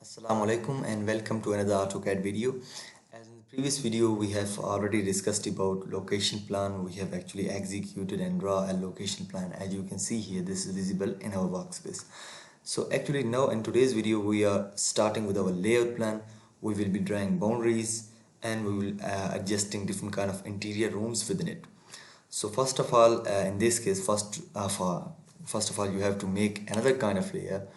Assalamu alaikum and welcome to another AutoCAD video. As in the previous video we have already discussed about location plan. We have actually executed and draw a location plan. As you can see here, this is visible in our workspace. So actually now in today's video we are starting with our layout plan. We will be drawing boundaries and we will adjusting different kind of interior rooms within it. So first of all, in this case, first of all you have to make another kind of layer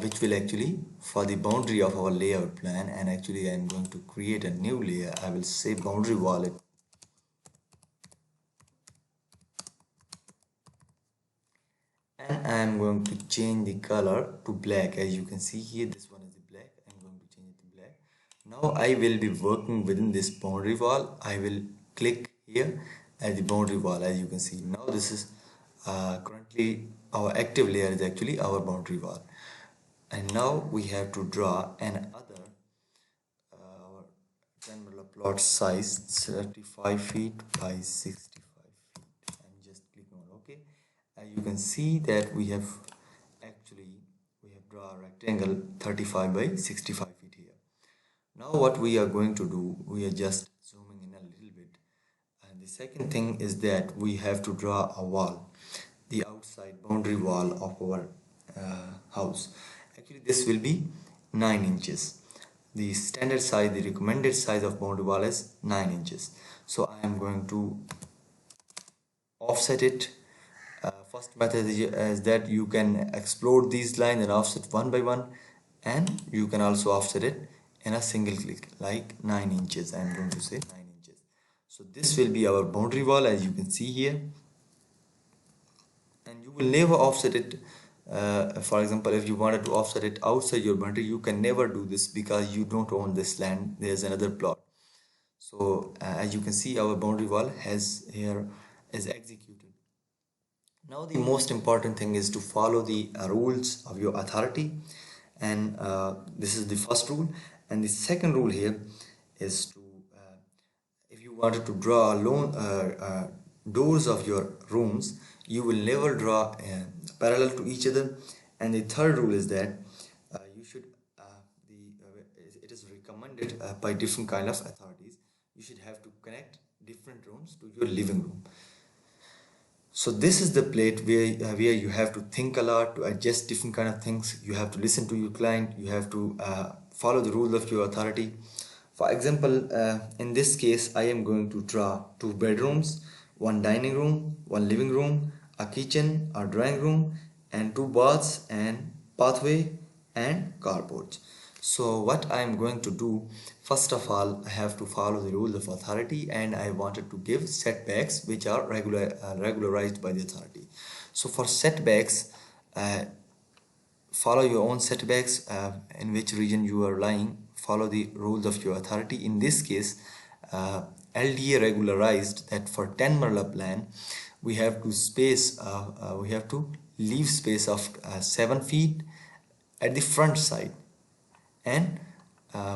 which will actually for the boundary of our layout plan, and actually I am going to create a new layer. I will say boundary wall it, and I am going to change the color to black. As you can see here, this one is the black. I am going to change it to black. Now I will be working within this boundary wall. I will click here at the boundary wall. As you can see, now this is currently our active layer is actually our boundary wall. And now we have to draw another 10 Marla plot size 35 feet by 65 feet. I'm just clicking on OK. As you can see that we have drawn a rectangle 35 by 65 feet here. Now what we are going to do, we are just zooming in a little bit. And the second thing is that we have to draw a wall, the outside boundary wall of our house. Actually this will be 9 inches. The standard size, the recommended size of boundary wall is 9 inches. So I am going to offset it. First method is that you can explode these lines and offset one by one, and you can also offset it in a single click like 9 inches. I am going to say 9 inches. So this will be our boundary wall, as you can see here, and you will never offset it. For example, if you wanted to offset it outside your boundary, you can never do this because you don't own this land. There's another plot. So as you can see, our boundary wall is executed. Now the most important thing is to follow the rules of your authority, and this is the first rule. And the second rule here is to if you wanted to draw doors of your rooms, you will never draw parallel to each other. And the third rule is that it is recommended by different kind of authorities, you should have to connect different rooms to your living room. So this is the plate where you have to think a lot to adjust different kind of things. You have to listen to your client, you have to follow the rules of your authority. For example, in this case I am going to draw 2 bedrooms, 1 dining room, 1 living room, a kitchen, a drawing room, and 2 baths and pathway and carports. So what I am going to do, first of all, I have to follow the rules of authority, and I wanted to give setbacks which are regularized by the authority. So for setbacks, follow your own setbacks, in which region you are lying, follow the rules of your authority. In this case, LDA regularized that for 10 Marla plan we have to leave space of 7 feet at the front side, and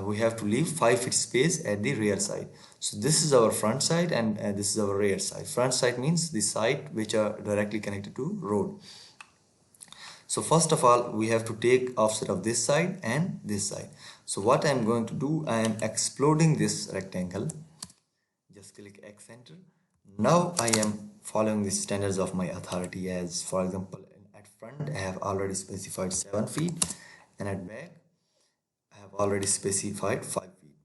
we have to leave 5 feet space at the rear side. So this is our front side, and this is our rear side. Front side means the side which are directly connected to road. So first of all, we have to take offset of this side and this side. So what I am going to do, I am exploding this rectangle. Just click X enter. Now I am following the standards of my authority. As for example, at front I have already specified 7 feet, and at back I have already specified 5 feet.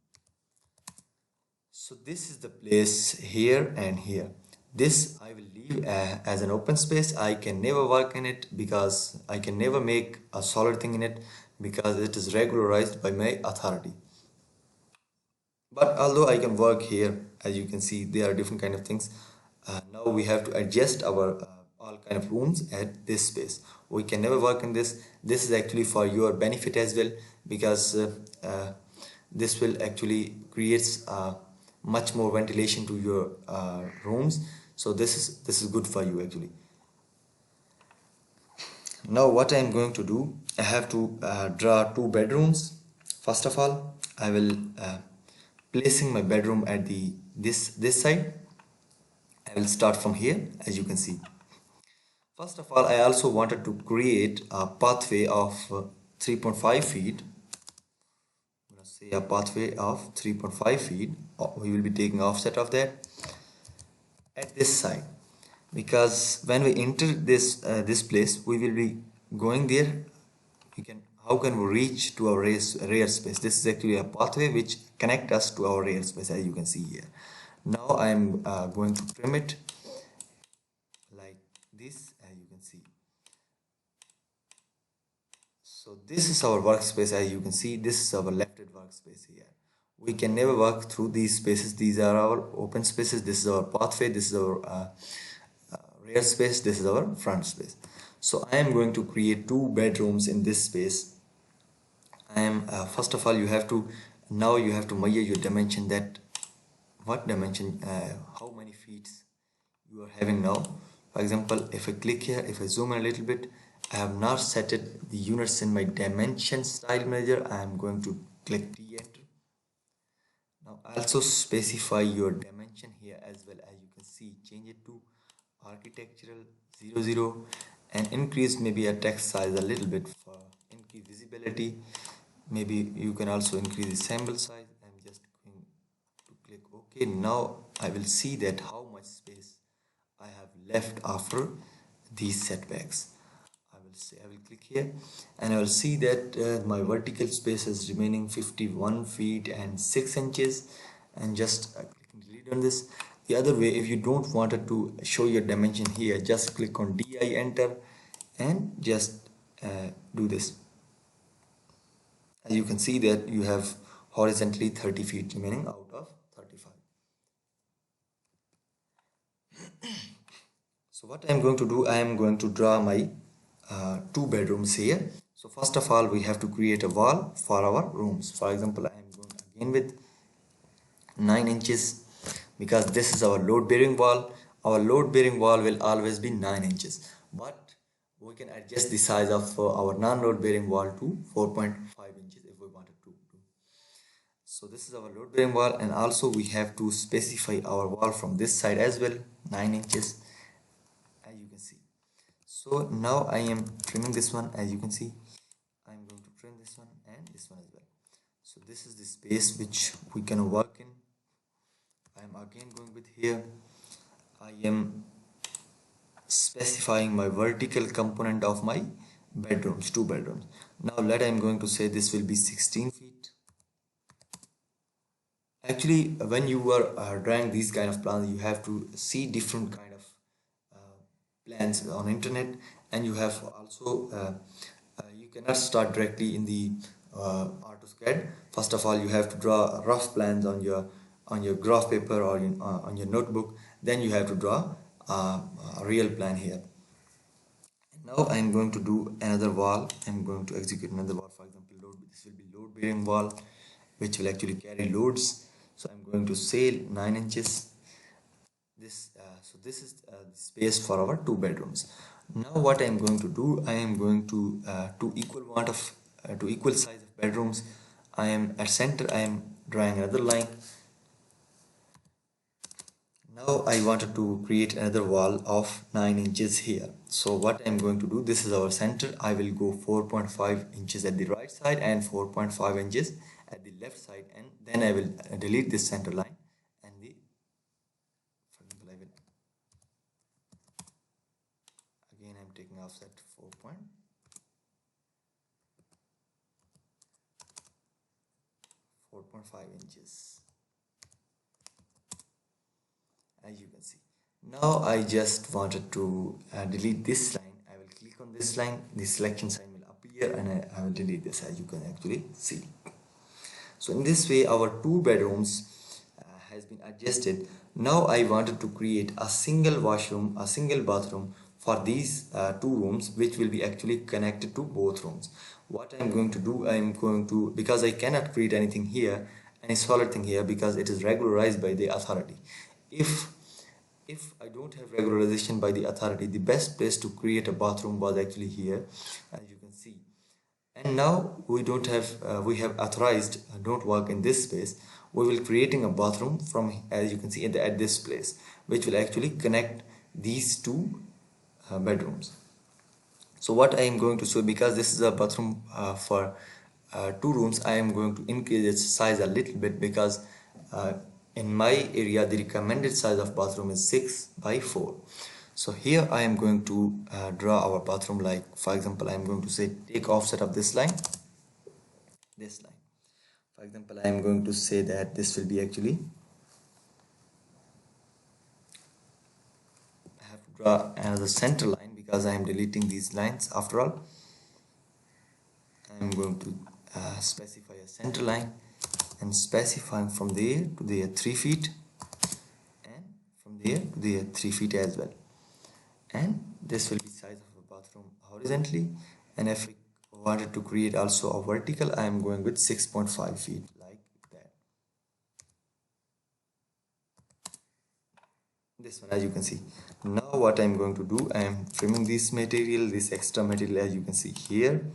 So this is the place here and here. This I will leave as an open space. I can never work in it because I can never make a solid thing in it because it is regularized by my authority. But although I can work here, as you can see, there are different kind of things. Now we have to adjust our all kind of rooms at this space. We can never work in this. This is actually for your benefit as well, because this will actually creates much more ventilation to your rooms. So this is good for you actually. Now what I am going to do, I have to draw 2 bedrooms. First of all, I will placing my bedroom at this side. I will start from here, as you can see. First of all, I also wanted to create a pathway of 3.5 feet say a pathway of 3.5 feet. We will be taking offset of that at this side, because when we enter this place, we will be going there. How can we reach to our rear space? This is actually a pathway which connect us to our rear space, as you can see here. Now I am going to trim it like this, as you can see. So this is our workspace, as you can see. This is our lefted workspace here. We can never work through these spaces. These are our open spaces. This is our pathway. This is our rear space. This is our front space. So I am going to create 2 bedrooms in this space. I am first of all, you have to measure your dimension, that what dimension, how many feet you are having now. For example, if I click here, if I zoom in a little bit, I have now set it the units in my dimension style manager. I am going to click D enter. Now also specify your dimension here as well, as you can see. Change it to architectural 00 and increase maybe a text size a little bit for increase visibility. Maybe you can also increase the sample size. I'm just going to click OK. Now I will see that how much space I have left after these setbacks. I will click here and I will see that my vertical space is remaining 51 feet and 6 inches, and just clicking delete on this. The other way, if you don't want it to show your dimension here, just click on DI enter and just do this. As you can see that you have horizontally 30 feet remaining out of 35. So what I am going to do, I am going to draw my 2 bedrooms here. So first of all, we have to create a wall for our rooms. For example, I am going again with 9 inches, because this is our load bearing wall. Our load bearing wall will always be 9 inches, but we can adjust the size of our non-load bearing wall to 4.5 inches if we wanted to. So this is our load bearing wall, and also we have to specify our wall from this side as well, 9 inches, as you can see. So now I am trimming this one, as you can see. I am going to trim this one and this one as well. So this is the space which we can work in. I am again going with here. I am specifying my vertical component of my bedrooms, 2 bedrooms. Now I am going to say this will be 16 feet. Actually, when you are drawing these kind of plans, you have to see different kind of plans on internet, and you have also you cannot start directly in the AutoCAD. First of all, you have to draw rough plans on your graph paper or on your notebook. Then you have to draw a real plan here. Now I am going to do another wall. I am going to execute another wall. For example, this will be load bearing wall, which will actually carry loads. So I am going to say 9 inches. So this is the space for our 2 bedrooms. Now what I am going to do, I am going to equal size of bedrooms, I am at center, I am drawing another line. Now I wanted to create another wall of 9 inches here. So what I am going to do, this is our center. I will go 4.5 inches at the right side and 4.5 inches at the left side, and then I will delete this center line, and for example, I will again I'm taking offset 4.5 inches, as you can see. Now I just wanted to delete this line. I will click on this line, the selection sign will appear, and I will delete this, as you can actually see. So in this way our 2 bedrooms has been adjusted. Now I wanted to create a single washroom, a single bathroom for these 2 rooms, which will be actually connected to both rooms. What I am going to do, I am going to, because I cannot create anything here, any solid thing here, because it is regularized by the authority. If I don't have regularization by the authority, the best place to create a bathroom was actually here, as you can see. And now we don't have we have authorized don't work in this space. We will creating a bathroom from, as you can see, at this place, which will actually connect these 2 bedrooms. So what I am going to show, because this is a bathroom for two rooms, I am going to increase its size a little bit because in my area the recommended size of bathroom is 6 by 4. So here I am going to draw our bathroom. Like for example, I am going to say take offset of this line. For example, I am going to say that this will be actually, I have to draw another center line because I am deleting these lines after all. I am going to specify a center line and specifying from there to there 3 feet and from there to there 3 feet as well. And this will be size of a bathroom horizontally, and if I wanted to create also a vertical, I am going with 6.5 feet like that. This one, as you can see. Now what I am going to do, I am trimming this material, this extra material, as you can see here,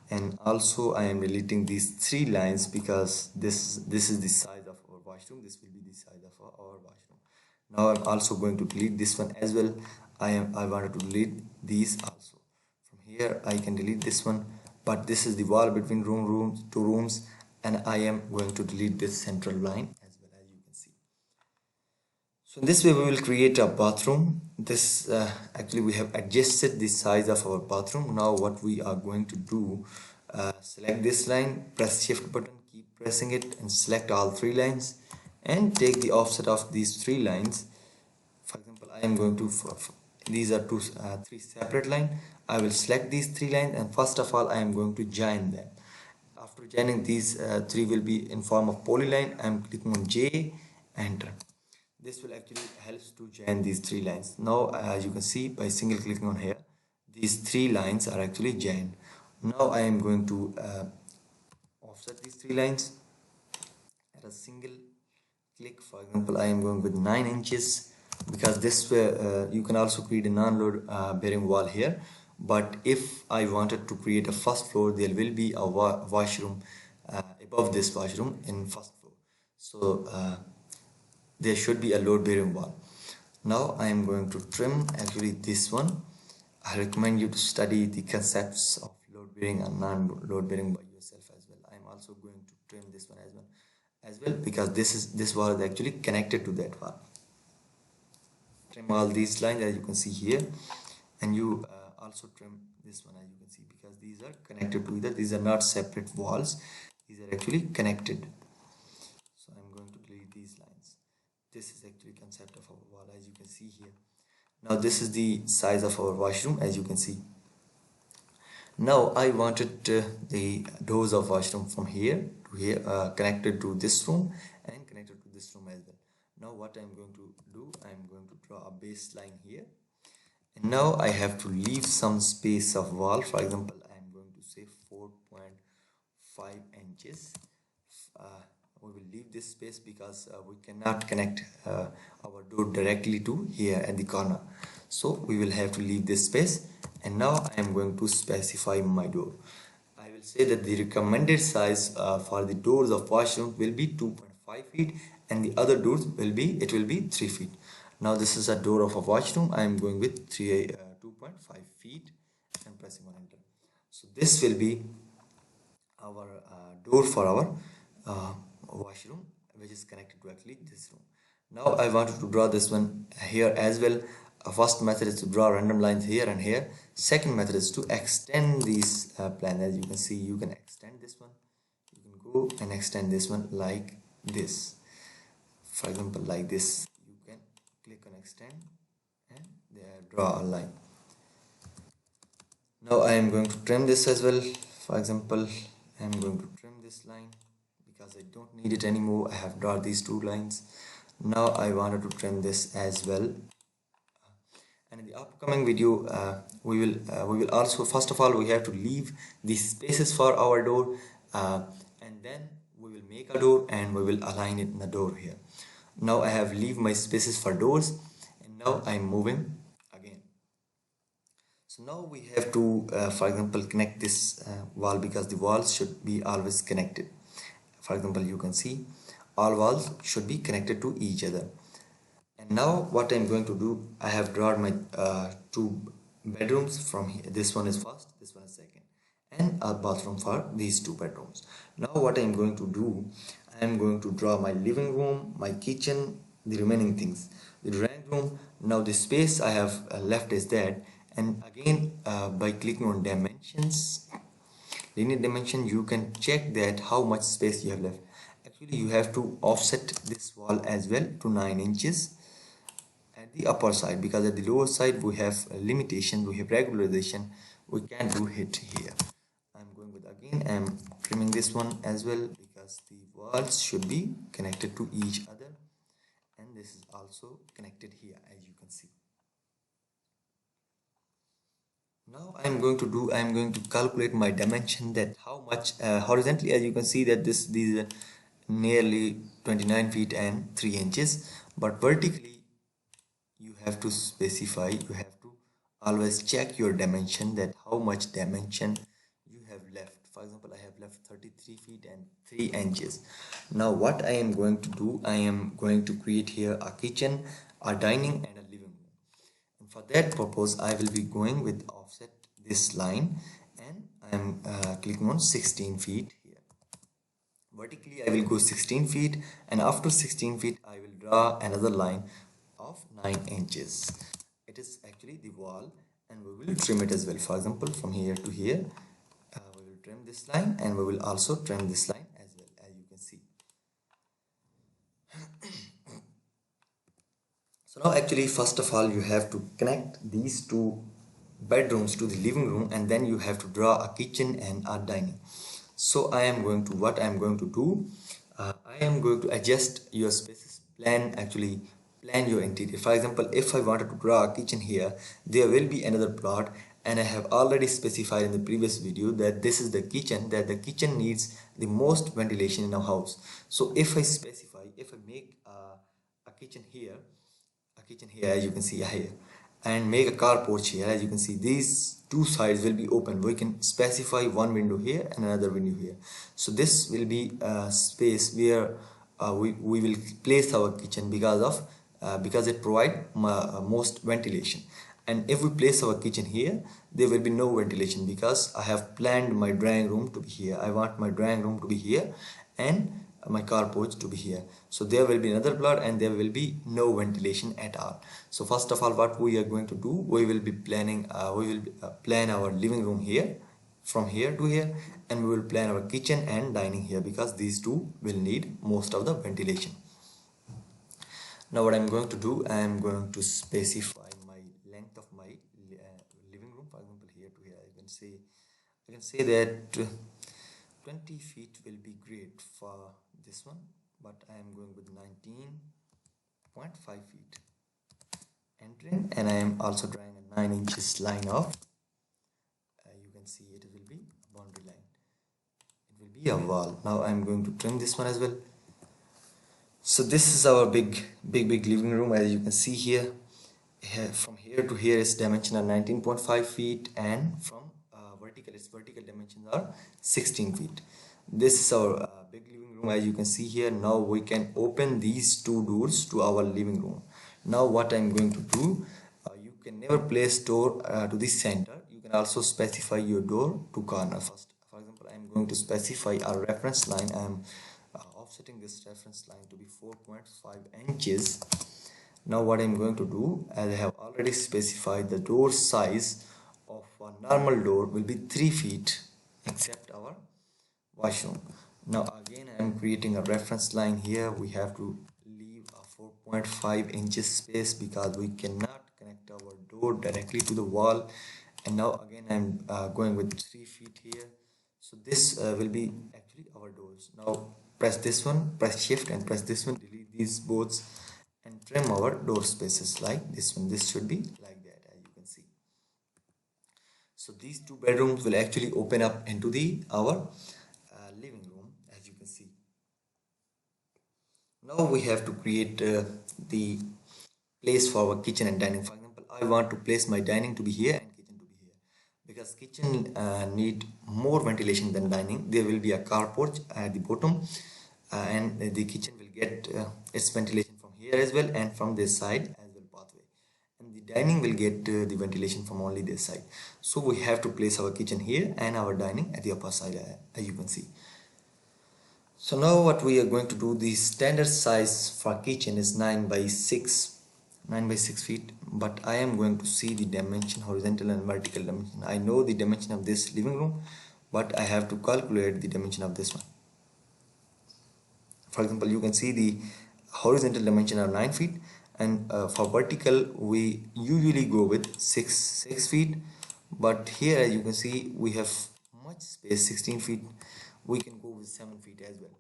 and also I am deleting these 3 lines because this is the size of our washroom. This will be the size of our washroom. Now I'm also going to delete this one as well. I wanted to delete these also. From here I can delete this one, but this is the wall between two rooms, and I am going to delete this central line as well, as you can see. So in this way we will create a bathroom. This actually we have adjusted the size of our bathroom. Now what we are going to do, select this line, press shift button, keep pressing it, and select all 3 lines and take the offset of these 3 lines. For example, I am going to, these are 3 separate lines. I will select these 3 lines, and first of all I am going to join them. After joining these 3 will be in form of polyline. I am clicking on J, enter. This will actually helps to join these 3 lines. Now as you can see, by single clicking on here, these 3 lines are actually joined. Now I am going to offset these 3 lines at a single click. For example, I am going with 9 inches because this way you can also create a non-load bearing wall here. But if I wanted to create a first floor, there will be a washroom above this washroom in first floor. So there should be a load bearing wall. Now I am going to trim actually this one. I recommend you to study the concepts of load bearing and non-load bearing by yourself as well. I am also going to trim this one as well because this wall is actually connected to that wall. Trim all these lines as you can see here, and you also trim this one as you can see because these are connected to either. These are not separate walls, these are actually connected. So I'm going to delete these lines. This is actually concept of our wall as you can see here. Now this is the size of our washroom as you can see. Now I wanted the doors of washroom from here to here connected to this room and connected to this room as well. Now what I'm going to do, I'm going to draw a baseline here, and now I have to leave some space of wall. For example, I'm going to say 4.5 inches. We will leave this space because we cannot connect our door directly to here at the corner, so we will have to leave this space. And now I am going to specify my door. I will say that the recommended size for the doors of washroom will be 2.5 feet, and the other doors will be 3 feet. Now this is a door of a washroom. I am going with 2.5 feet and pressing on enter. So this will be our door for our washroom, which is connected to actually this room. Now I wanted to draw this one here as well. First method is to draw random lines here and here. Second method is to extend these plans. As you can see, you can extend this one, you can go and extend this one like this. For example, like this, you can click on extend and there draw a line. Now I am going to trim this as well. For example, I am going to trim this line because I don't need it anymore. I have drawn these 2 lines. Now I wanted to trim this as well. And in the upcoming video, we will also, first of all, we have to leave these spaces for our door, and then we will make a door and we will align it in the door here. Now I have leave my spaces for doors, and now I am moving again. So now we have to, for example, connect this wall because the walls should be always connected. For example, you can see all walls should be connected to each other. And now what I'm going to do, I have drawn my 2 bedrooms from here. This one is first, this one is second, and a bathroom for these two bedrooms. Now what I am going to do, I am going to draw my living room, my kitchen, the remaining things, the drawing room. Now the space I have left is that, and again by clicking on dimensions, linear dimension, you can check that how much space you have left. Actually you have to offset this wall as well to 9 inches at the upper side, because at the lower side we have a limitation, we have regularization, we can't do it here. I'm going with, again I'm trimming this one as well, because the walls should be connected to each other, and this is also connected here, as you can see. Now I'm going to calculate my dimension, that how much horizontally, as you can see that these are nearly 29 feet and 3 inches, but vertically you have to specify, you have to always check your dimension, that how much dimension you have left. For example, I have left 33 feet and 3 inches. Now what I am going to do, I am going to create here a kitchen, a dining and a living room, and for that purpose I will be going with offset this line, and I am clicking on 16 feet here. Vertically I will go 16 feet, and after 16 feet I will draw another line of 9 inches. It is actually the wall, and we will trim it as well. For example, from here to here we will trim this line, and we will also trim this line as well, as you can see. So now actually first of all you have to connect these two bedrooms to the living room, and then you have to draw a kitchen and a dining. So I am going to, what I am going to do, I am going to adjust your spaces, plan your interior. For example, if I wanted to draw a kitchen here, there will be another plot, and I have already specified in the previous video that this is the kitchen, that the kitchen needs the most ventilation in a house. So if I specify, if I make a kitchen here, as you can see here, and make a carport here, as you can see these two sides will be open. We can specify one window here and another window here. So this will be a space where we will place our kitchen, because it provides most ventilation. And if we place our kitchen here, there will be no ventilation, because I have planned my drawing room to be here. I want my drawing room to be here and my carport to be here. So there will be another plot, and there will be no ventilation at all. So first of all, what we are going to do, we will be planning, plan our living room here, from here to here, and we will plan our kitchen and dining here, because these two will need most of the ventilation. Now what I'm going to do, I am going to specify my length of my living room. For example, here to here, I can say that 20 feet will be great for this one, but I am going with 19.5 feet entering, and I am also drawing a 9 inches line of, you can see it will be a boundary line, it will be a wall. Now I am going to trim this one as well. So this is our big living room, as you can see here. From here to here is dimension of 19.5 feet, and from vertical dimensions are 16 feet. This is our big living room, as you can see here. Now we can open these two doors to our living room. Now what I'm going to do, you can never place door to the center. You can also specify your door to corner first. For example, I'm going to specify a reference line. I'm offsetting this reference line to be 4.5 inches. Now what I'm going to do, as I have already specified, the door size of a normal door will be 3 feet except our washroom. Now again I am creating a reference line here. We have to leave a 4.5 inches space, because we cannot connect our door directly to the wall. And now again I'm going with 3 feet here. So this will be actually our doors. Now press this one, press shift and press this one, delete these both, and trim our door spaces like this one. This should be like that, as you can see. So these two bedrooms will actually open up into our living room, as you can see. Now we have to create the place for our kitchen and dining. For example, I want to place my dining to be here and kitchen to be here, because kitchen need more ventilation than dining. There will be a carport at the bottom, and the kitchen will get its ventilation from here as well, and from this side as well, pathway. And the dining will get the ventilation from only this side. So we have to place our kitchen here and our dining at the upper side, as you can see. So now what we are going to do, the standard size for kitchen is 9 by 6 feet, but I am going to see the dimension, horizontal and vertical dimension. I know the dimension of this living room, but I have to calculate the dimension of this one. For example, you can see the horizontal dimension are 9 feet, and for vertical we usually go with 6 feet, but here as you can see we have much space, 16 feet. We can go with 7 feet as well.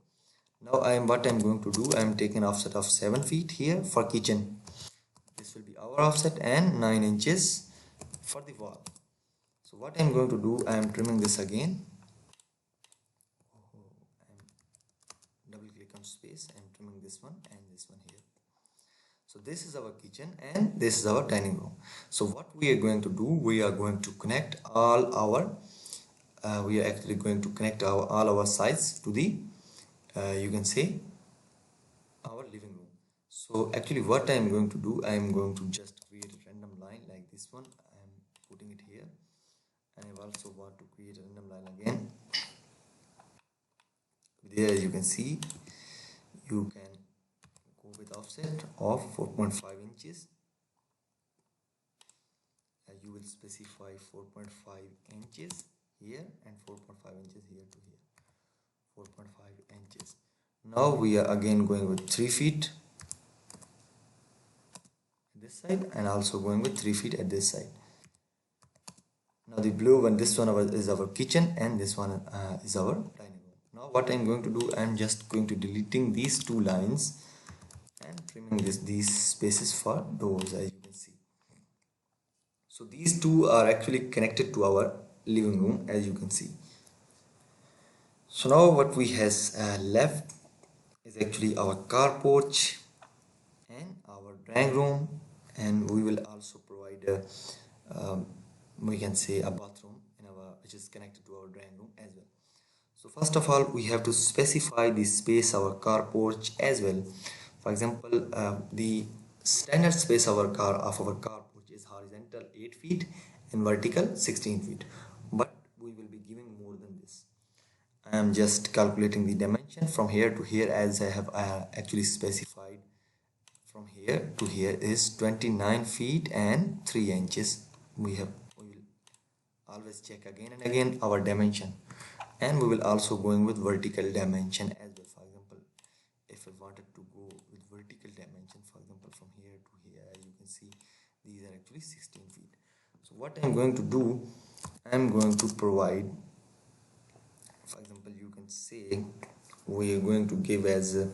Now what I'm going to do, I'm taking offset of 7 feet here for kitchen. This will be our offset, and 9 inches for the wall. So what I'm going to do, I'm trimming this again. Double click on space, I'm trimming this one and this one here. So this is our kitchen and this is our dining room. So what we are going to do, we are going to connect all our all our sides to the you can say our living room. So actually what I am going to do, I am going to just create a random line like this one. I am putting it here, and I also want to create a random line again. There you can see, you can go with offset of 4.5 inches. You will specify 4.5 inches here and 4.5 inches here to here. 4.5 inches. Now we are again going with 3 feet at this side, and also going with 3 feet at this side. Now the blue one, this one is our kitchen, and this one is our dining room. Now what I'm going to do, I'm just going to deleting these two lines and trimming these spaces for doors, as you can see. So these two are actually connected to our living room, as you can see. So now what we has left is actually our carport and our drawing room, and we will also provide we can say a bathroom in our, which is connected to our drawing room as well. So first of all, we have to specify the space our carport as well. For example, the standard space of our carport is horizontal 8 feet and vertical 16 feet, but we will be giving more than this. I am just calculating the dimension from here to here, as I have actually specified. From here to here is 29 feet and 3 inches. We will always check again and again our dimension, and we will also going with vertical dimension as well. For example, if I wanted to go with vertical dimension, for example from here to here, as you can see, these are actually 16 feet. So what I'm going to do, I'm going to provide, for example, you can say we are going to give as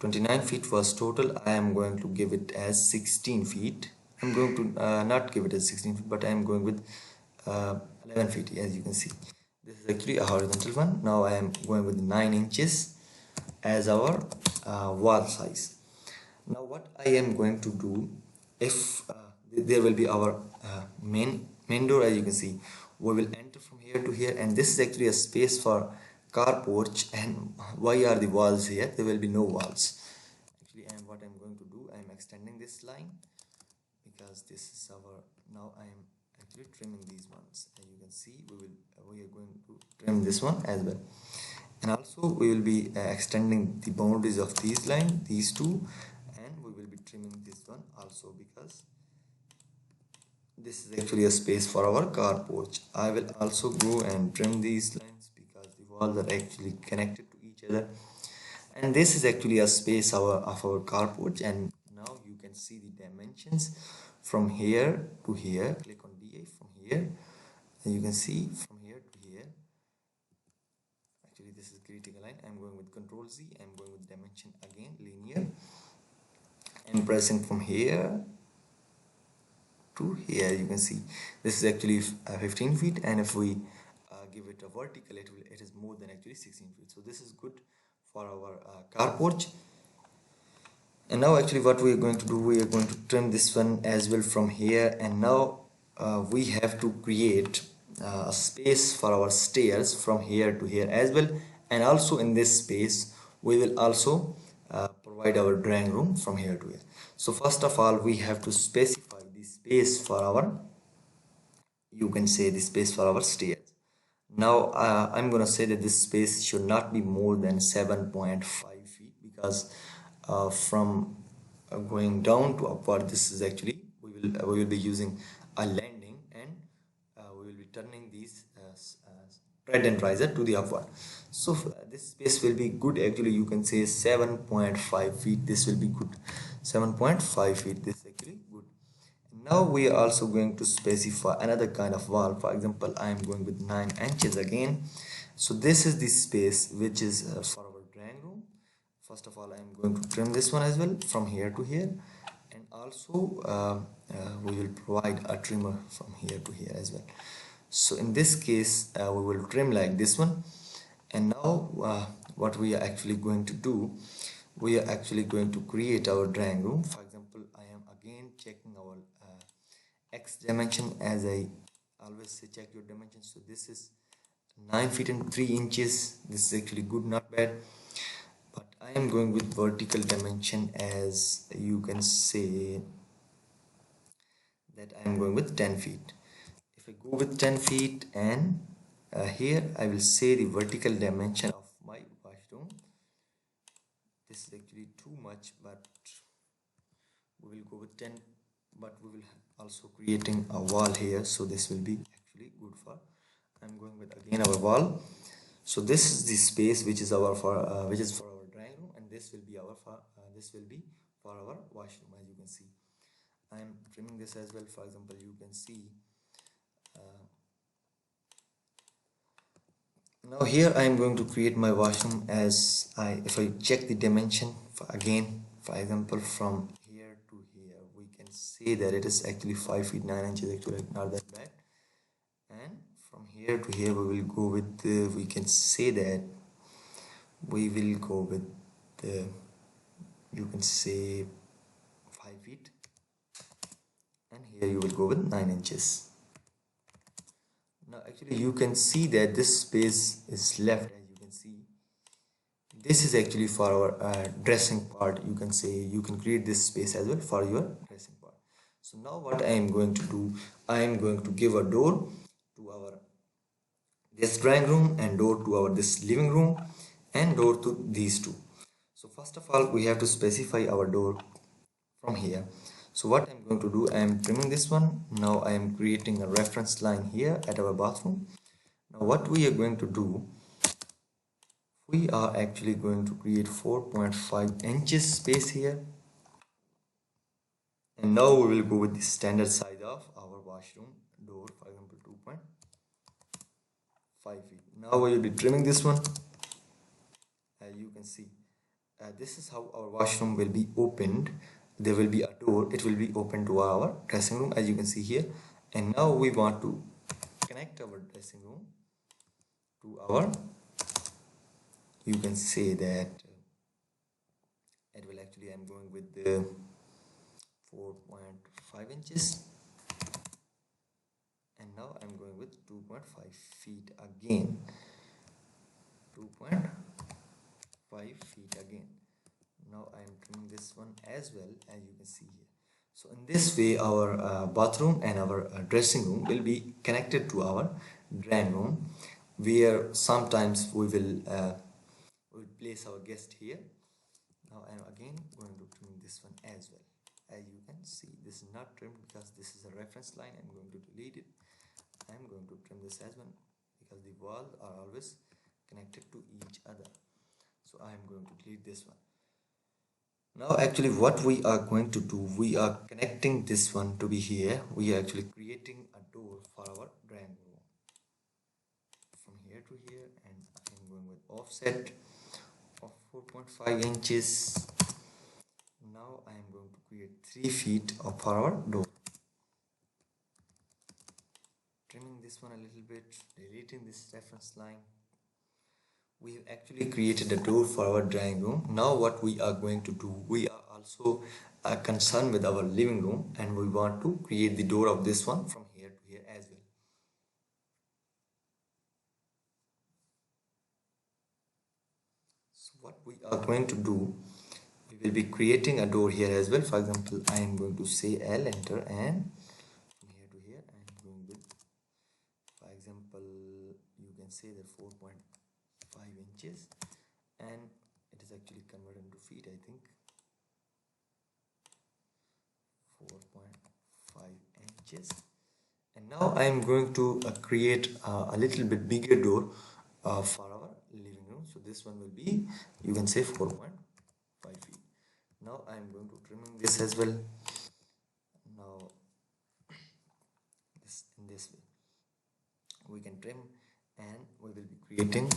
29 feet was total. I am going to give it as 16 feet. I'm going to not give it as 16 feet, but I am going with 11 feet, as you can see. This is actually a horizontal one. Now I am going with 9 inches as our wall size. Now what I am going to do, if there will be our main door, as you can see, we will enter from here to here, and this is actually a space for carport. And why are the walls here? There will be no walls actually. And what I'm going to do, I'm extending this line, because this is our, now I am actually trimming these ones. As you can see, we are going to trim this one as well, and also we will be extending the boundaries of these lines, these two, and we will be trimming this one also, because this is actually a space for our carport. I will also go and trim these lines, because the walls are actually connected to each other, and this is actually a space of our carport. And now you can see the dimensions from here to here. Click on DA from here, and you can see from here to here. Actually this is critical line. I'm going with Control Z. I'm going with dimension again, linear. I'm pressing from here to here. You can see this is actually 15 feet, and if we give it a vertical, it is more than actually 16 feet. So this is good for our carport. And now actually what we are going to do, we are going to trim this one as well from here. And now we have to create a space for our stairs from here to here as well. And also in this space we will also provide provide our drawing room from here to here. So first of all, we have to specify the space for our, you can say, the space for our stairs. Now I'm gonna say that this space should not be more than 7.5 feet, because from going down to upward, this is actually, we will be using a landing, and we will be turning these tread and riser to the upward. So this space will be good. Actually, you can say 7.5 feet. This will be good. 7.5 feet. This is actually good. Now we are also going to specify another kind of wall. For example, I am going with 9 inches again. So this is the space which is for our drawing room. First of all, I am going to trim this one as well from here to here, and also we will provide a trimmer from here to here as well. So in this case, we will trim like this one. And now what we are actually going to do, we are actually going to create our drawing room. For example, I am again checking our X dimension, as I always say, check your dimensions. So this is 9 feet and 3 inches. This is actually good, not bad. But I am going with vertical dimension, as you can say that I am going with 10 feet. If I go with 10 feet, and here I will say the vertical dimension of my washroom. This is actually too much, but we will go with 10. But we will also creating a wall here, so this will be actually good for. I'm going with again our wall. So this is the space which is our for which is for our drawing room, and this will be our this will be for our washroom. As you can see, I am trimming this as well. For example, you can see now here I am going to create my washroom. As if I check the dimension again, for example, from here to here, we can say that it is actually 5 feet 9 inches, actually not that bad. And from here to here, we will go with we can say that we will go with you can say 5 feet, and here you will go with 9 inches. Now actually you can see that this space is left. As you can see, this is actually for our dressing part. You can say, you can create this space as well for your dressing part. So now what I am going to do, I am going to give a door to our this drawing room, and door to our this living room, and door to these two. So first of all, we have to specify our door from here. So what I'm going to do, I am trimming this one. Now I am creating a reference line here at our bathroom. Now what we are going to do, we are actually going to create 4.5 inches space here. And now we will go with the standard size of our washroom door, for example 2.5 feet. Now we will be trimming this one. As you can see, this is how our washroom will be opened. There will be a door, it will be open to our dressing room, as you can see here. And now we want to connect our dressing room to our, you can say that it will actually, I'm going with the 4.5 inches, and now I'm going with 2.5 feet again, 2.5 feet again. Now I am trimming this one as well, as you can see here. So in this way, our bathroom and our dressing room will be connected to our drawing room, where sometimes we will place our guest here. Now I am again going to trim this one as well. As you can see, this is not trimmed because this is a reference line. I'm going to delete it. I'm going to trim this as well, because the walls are always connected to each other. So I am going to delete this one. Now actually what we are going to do, we are connecting this one to be here. We are actually creating a door for our drawing room from here to here, and I am going with offset of 4.5 inches. Now I am going to create 3 feet of our door. Trimming this one a little bit, deleting this reference line. We have actually created a door for our drawing room. Now what we are going to do, we are also concerned with our living room, and we want to create the door of this one from here to here as well. So what we are going to do, we we will be creating a door here as well. For example, I am going to say L, enter, and from here to here I am going with, for example, you can say that 4.5 inches, and it is actually converted into feet, I think. 4.5 inches. And now I am going to create a little bit bigger door for our living room. So this one will be, you can say, 4.5 feet. Now I am going to trimming this as well. Now in this way we can trim, and we will be creating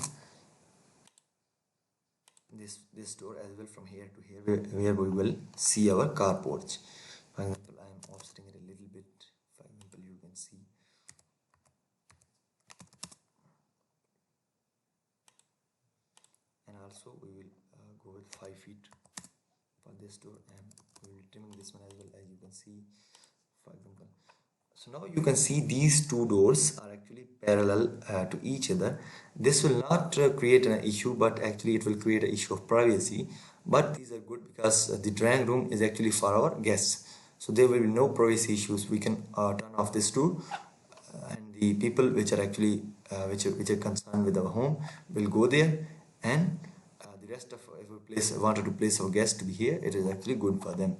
this door as well from here to here, where we will see our car porch. For example, I am offsetting it a little bit. For example, you can see, and also we will go with 5 feet for this door, and we will trimming this one as well, as you can see, for example. So now you can see these two doors are actually parallel to each other. This will not create an issue, but actually it will create an issue of privacy. But these are good because the drawing room is actually for our guests, so there will be no privacy issues. We can turn off this door, and the people which are actually which are concerned with our home will go there, and the rest of, if we wanted to place our guests to be here, it is actually good for them.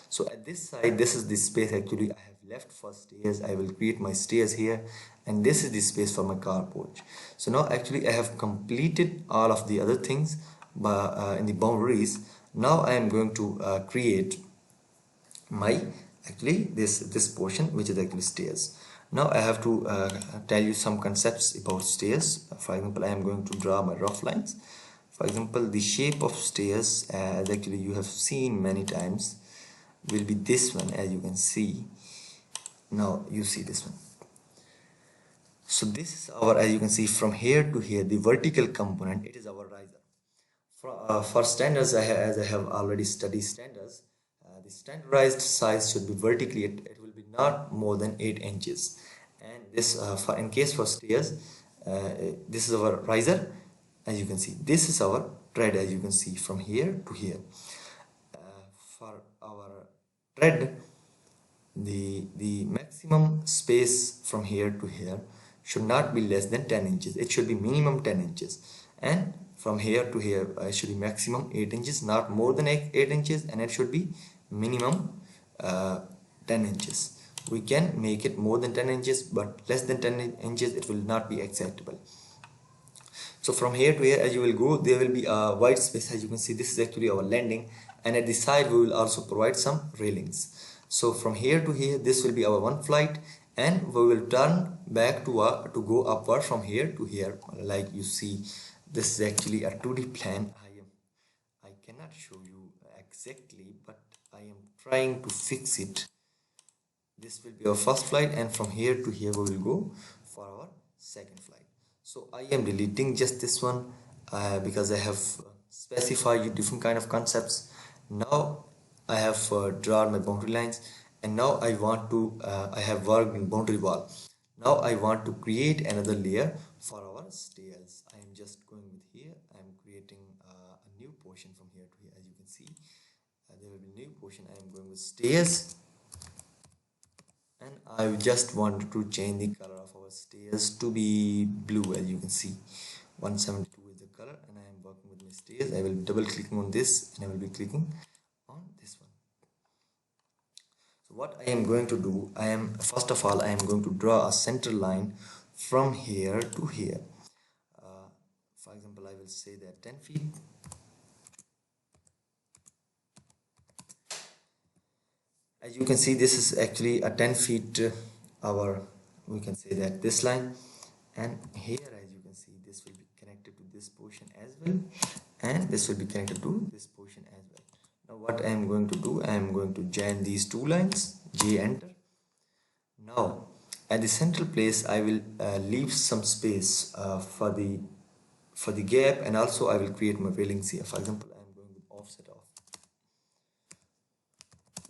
So at this side, this is the space actually I have left for stairs. I will create my stairs here, and this is the space for my car porch. So now actually I have completed all of the other things in the boundaries. Now I am going to create my actually this portion, which is actually stairs. Now I have to tell you some concepts about stairs. For example, I am going to draw my rough lines. For example, the shape of stairs, as actually you have seen many times, will be this one, as you can see. Now you see this one. So this is our, as you can see, from here to here, the vertical component, it is our riser. For standards, as I have already studied standards, the standardized size should be vertically, it will be not more than 8 inches. And this in case for stairs, this is our riser, as you can see. This is our tread, as you can see, from here to here. For our tread, the maximum space from here to here should not be less than 10 inches. It should be minimum 10 inches, and from here to here it should be maximum 8 inches, not more than 8 inches, and it should be minimum 10 inches. We can make it more than 10 inches, but less than 10 inches it will not be acceptable. So from here to here, as you will go, there will be a white space. As you can see, this is actually our landing, and at the side we will also provide some railings. So from here to here, this will be our one flight, and we will turn back to go upward from here to here. Like you see, this is actually a 2D plan. I cannot show you exactly, but I am trying to fix it. This will be our first flight, and from here to here we will go for our second flight. So I am deleting just this one because I have specified different kind of concepts. Now I have drawn my boundary lines, and now I want to I have worked in boundary wall. Now I want to create another layer for our stairs. I am just going with here. I am creating a new portion from here to here. As you can see, there will be a new portion. I am going with stairs, and I just wanted to change the color of our stairs to be blue. As you can see, 172 is the color, and I am working with my stairs. I will double clicking on this, and I will be clicking on this one. So what I am going to do, first of all I am going to draw a center line from here to here. For example, I will say that 10 feet. As you can see, this is actually a 10 feet we can say that this line, and here, as you can see, this will be connected to this portion as well, and this will be connected to this portion as well. Now what I am going to do, I am going to join these two lines, J, enter. Now at the central place I will leave some space for the gap, and also I will create my railings here. For example, I am going with offset of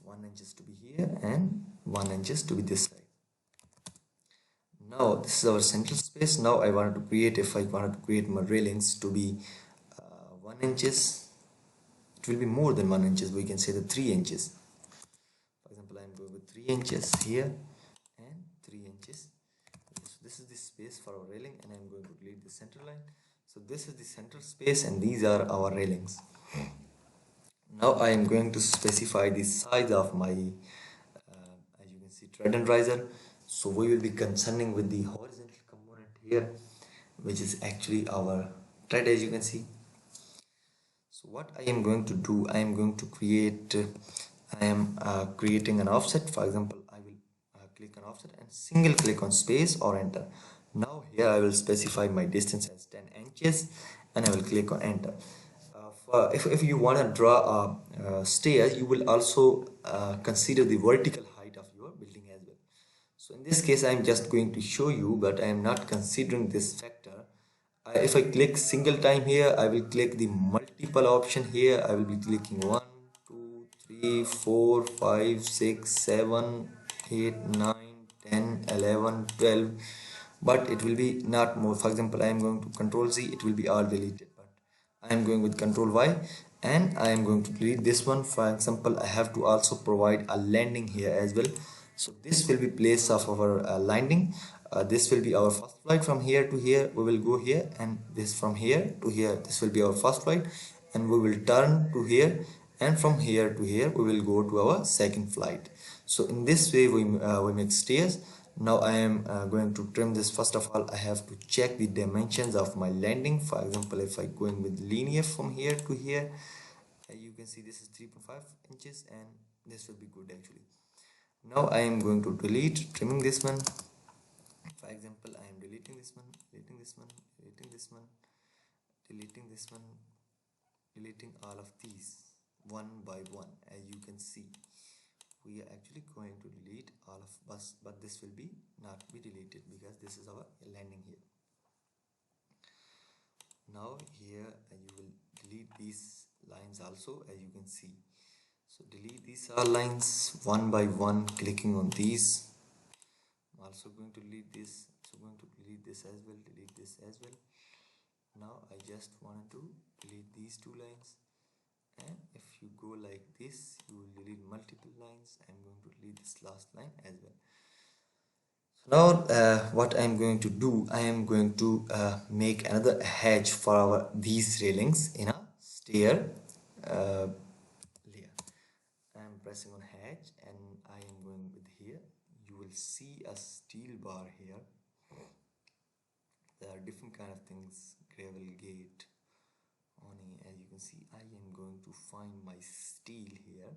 1 inches to be here and 1 inches to be this side. Now this is our central space. Now I wanted to create, if I wanted to create my railings to be 1 inches it will be more than 1 inches. We can say the 3 inches. For example, I am going with 3 inches here and 3 inches. So this is the space for our railing, and I am going to delete the center line. So this is the central space, and these are our railings. Now I am going to specify the size of my as you can see, tread and riser. So we will be concerning with the horizontal component here, which is actually our tread, as you can see. So what I am going to do, I am going to create I am creating an offset. For example, I will click on offset and single click on space or enter. Now here I will specify my distance as 10 inches and I will click on enter. If you want to draw a stairs, you will also consider the vertical height of your building as well. So in this case I am just going to show you, but I am not considering this factor. If I click single time here, I will click the multiple option here. I will be clicking 1 2 3 4 5 6 7 8 9 10 11 12, but it will be not more. For example, I am going to control Z, it will be all deleted, but I am going with control Y and I am going to delete this one. For example, I have to also provide a landing here as well. So this will be place of our landing. This will be our first flight. From here to here we will go here, and this from here to here, this will be our first flight, and we will turn to here, and from here to here we will go to our second flight. So in this way we make stairs. Now I am going to trim this. First of all, I have to check the dimensions of my landing. For example, if I going with linear from here to here, you can see this is 3.5 inches, and this will be good actually. Now I am going to delete, trimming this one. For example, I am deleting this one, deleting this one, deleting this one, deleting this one, deleting all of these one by one. As you can see, we are actually going to delete all of us, but this will be not be deleted because this is our landing here. Now here you will delete these lines also, as you can see. So delete these all lines one by one, clicking on these. I'm also going to delete this, so going to delete this as well, delete this as well. Now I just wanted to delete these two lines, and if you go like this, you will delete multiple lines. I'm going to delete this last line as well. So now what I'm going to do, I am going to make another hedge for our these railings in a stair layer. I'm pressing on hedge and I am going with here. You will see a steel bar here. There are different kind of things, gravel gate, awning. As you can see, I am going to find my steel here,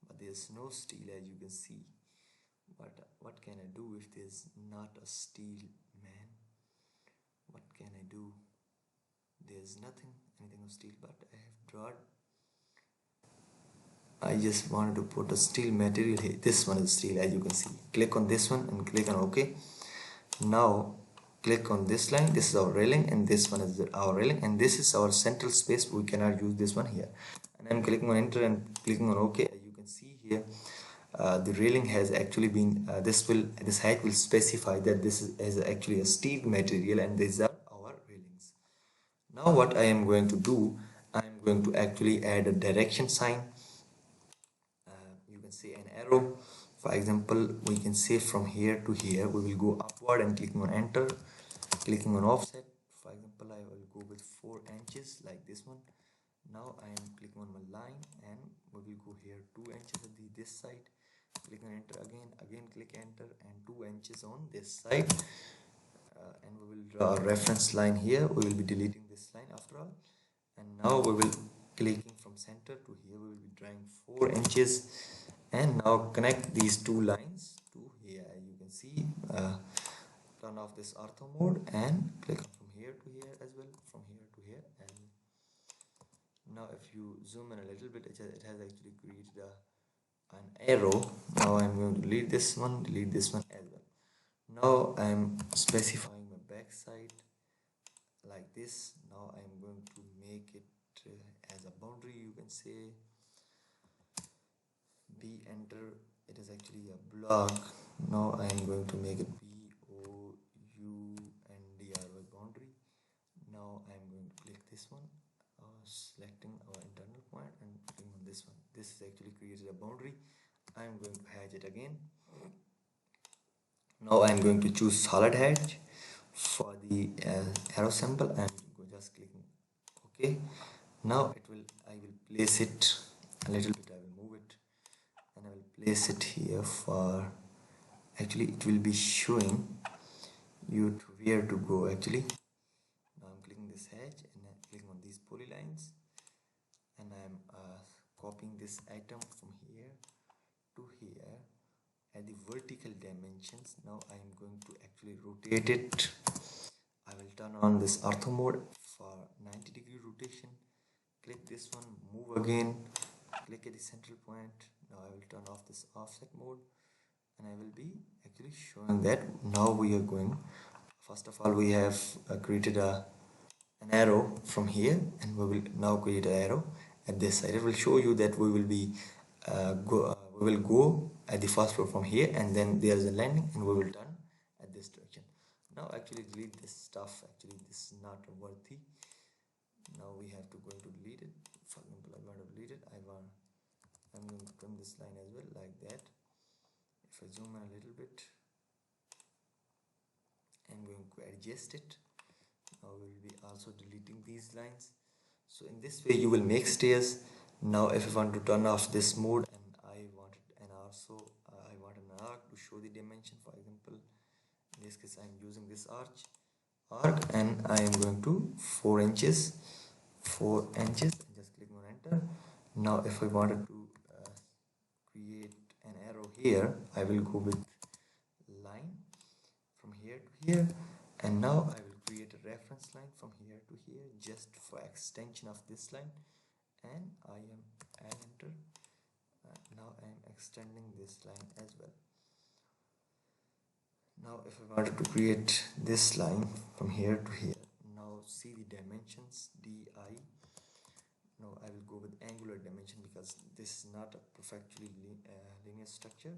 but there's no steel, as you can see. But what can I do if there's not a steel, man? What can I do? There's anything of steel, but I have drawn. I just wanted to put a steel material here. This one is steel, as you can see. Click on this one and click on OK. Now click on this line. This is our railing, and this one is our railing, and this is our central space. We cannot use this one here. And I'm clicking on enter and clicking on OK. As you can see here, the railing has actually been this height will specify that this is actually a steel material, and these are our railings. Now what I am going to do, I am going to actually add a direction sign. You can say an arrow. For example, we can say from here to here we will go upward, and clicking on enter, clicking on offset. For example, I will go with 4 inches like this one. Now I am clicking on my line, and we will go here 2 inches at this side. Click on enter again click enter, and 2 inches on this side, and we will draw a reference line here. We will be deleting this line after all, and now we will clicking from center to here. We will be drawing 4 inches, and now connect these two lines to here. As you can see, turn off this ortho mode and click from here to here as well, from here to here. And now if you zoom in a little bit, it has actually created an arrow. Now I'm going to delete this one as well. Now I'm specifying my back side like this. Now I'm going to make it as a boundary, you can say. B enter, it is actually a block. Now I am going to make it BOUNDRY boundary. Now I am going to click this one selecting our internal point and clicking on this one. This is actually created a boundary. I am going to hatch it again. Now I am going to choose solid hatch for the arrow symbol and just clicking OK. Now I will place it a little bit. I will move it and I will place it here for actually it will be showing you to where to go actually. Now I'm clicking this hatch and I'm clicking on these polylines and I'm copying this item from here to here at the vertical dimensions. Now I am going to actually rotate it. I will turn on this ortho mode for 90-degree rotation. Click this one, move again, click at the central point. Now I will turn off this offset mode and I will be actually showing that now we are going. First of all, we have created an arrow from here and we will now create an arrow at this side. It will show you that we will be we will go at the first floor from here and then there is a landing and we will turn at this direction. Now actually delete this stuff. Actually this is not worthy. Now we have to go to delete it. For example, I want to delete it. I'm going to trim this line as well like that. If I zoom in a little bit, I'm going to adjust it. Now we will be also deleting these lines. So in this way you will make stairs. Now if I want to turn off this mode and I want an arc to show the dimension, for example in this case I am using this arc and I am going to 4 inches and just click on enter. Now if I wanted to create an arrow here, I will go with line from here to here and now I will create a reference line from here to here just for extension of this line and I am add enter. Now I am extending this line as well. Now if I wanted to create this line from here to here, now see the dimensions di. Now I will go with angular dimension because this is not a perfectly linear structure.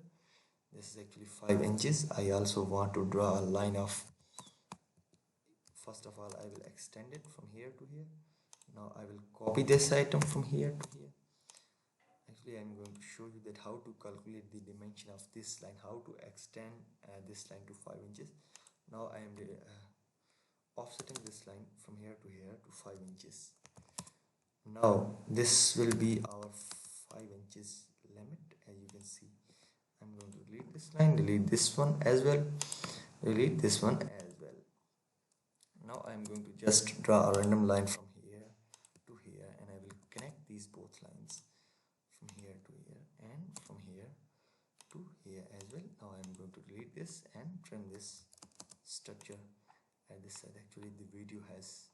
This is actually 5 inches. I also want to draw a line of, first of all I will extend it from here to here. Now I will copy this item from here to here. Actually I am going to show you that how to calculate the dimension of this line, how to extend this line to 5 inches. Now I am offsetting this line from here to here to 5 inches. Now this will be our 5 inches limit. As you can see, I'm going to delete this line, delete this one as well, delete this one as well. Now I'm going to just draw a random line from here to here and I will connect these both lines from here to here and from here to here as well. Now I'm going to delete this and trim this structure at this side. Actually the video has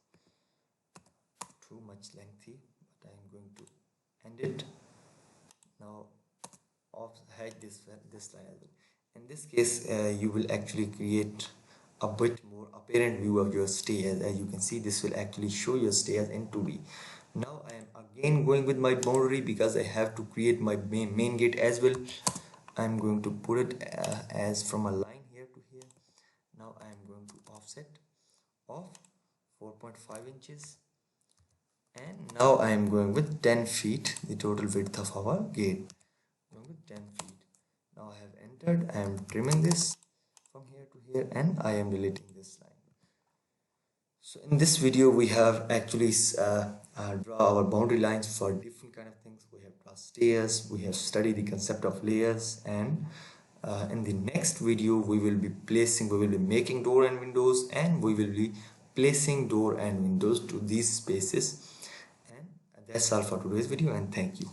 too much lengthy, but I'm going to end it. Now hide this line as well. In this case you will actually create a bit more apparent view of your stairs. As you can see, this will actually show your stairs in 2D. Now I am again going with my boundary because I have to create my main gate as well. I'm going to put it as from a line here to here. Now I am going to offset of 4.5 inches and now I am going with 10 feet, the total width of our gate. Going with 10 feet. Now I have entered. I am trimming this from here to here and I am deleting this line. So in this video we have actually draw our boundary lines for different kind of things. We have drawn stairs, we have studied the concept of layers, and in the next video we will be making door and windows, and we will be placing door and windows to these spaces. And that's all for today's video, and thank you.